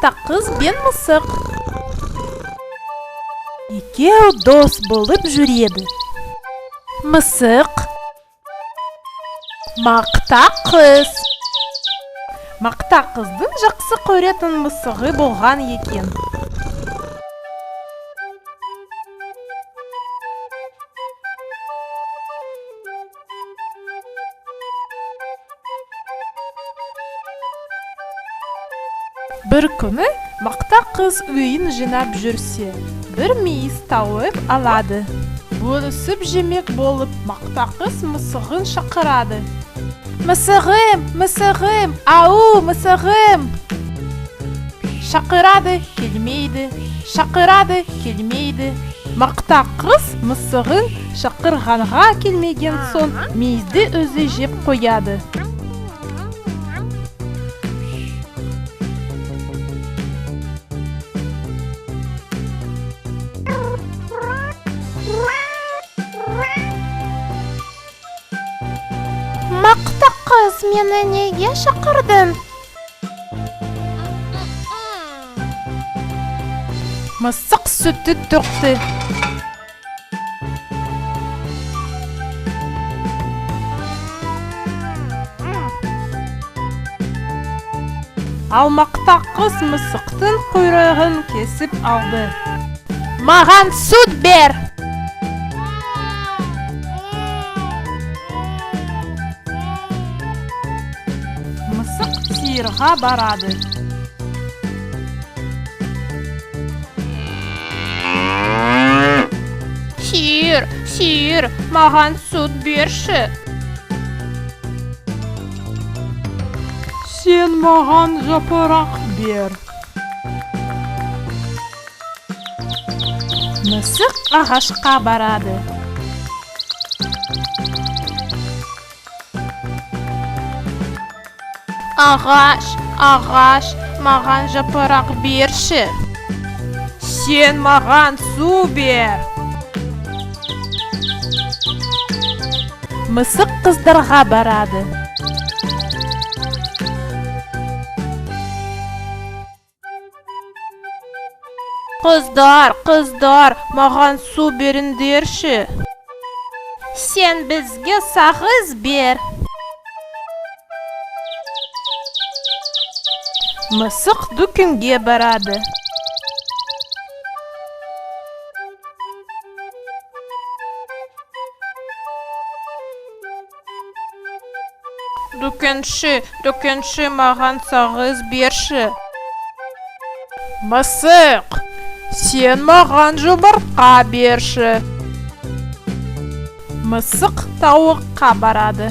Мақта қыз бен мысық. Екеу дос болып жүреді. Мысық, мақта қыз. Мақта қыздың жақсы көретін мысығы болған екен. Бір күні мақта қыз үйін жинап жүрсе, бір мейіз тауып алады. Бөлісіп жемек болып, мақта қыз мысығын шақырады. Мысығым, мысығым, ау, мысығым! Шақырады, келмейді, шақырады, келмейді. Мақта қыз мысығын шақырғанға келмеген соң, мейізді өзі жеп қояды. Мақта қыз, мені неге шақырдың? Мысық сүтті төкті. Ал мақта қыз мысықтың құйрығын кесіп алды. Маған сүт бер! Мысық сиырға барады. Сиыр, маған сүт берші. Сен маған жапырақ бер. Мысық ағашқа барады. Ағаш, маған жапырақ берші. Сен маған су бер. Мысық қыздарға барады. Қыздар, маған су беріңдерші. Сен бізге сағыз бер. Мысық дүкенге барады. Дүкенші, маған сағыз берші. Мысық, сен маған жұмыртқа берші. Мысық тауыққа барады.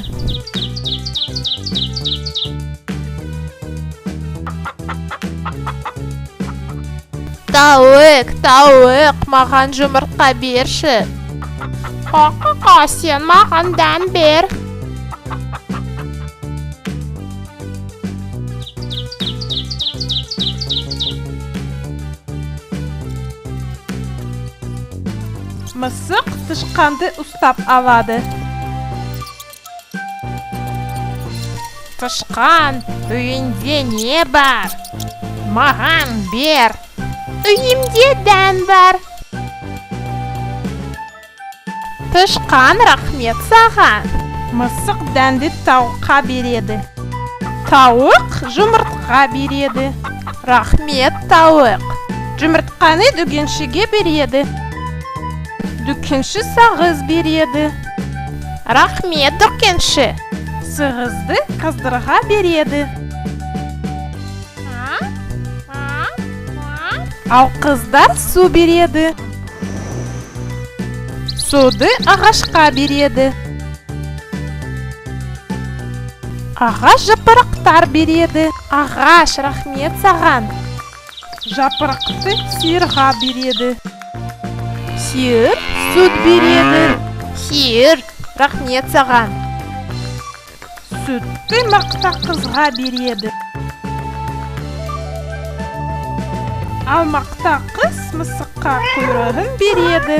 Тауық, маған жұмыртқа берші. Сен маған дәм бер. Мысық тышқанды ұстап алады. Тышқан, үйінде не бар? Маған бер. Үйімде дән бар. Тышқан, рахмет саған. Мысық дәнді тауыққа береді. Тауық жұмыртқа береді. Рахмет, тауық. Жұмыртқаны дүкеншіге береді. Дүкенші сағыз береді. Рахмет, дүкенші. Сағызды қыздарға береді. Ал қыздар су береді. Суды ағашқа береді. Ағаш жапырақтар береді. Ағаш, рахмет саған. Жапырақты сиырға береді. Сиыр сүт береді. Сиыр, рахмет саған. Сүтті мақта қызға береді. Ал мақта қыз мысыққа құйрығын береді.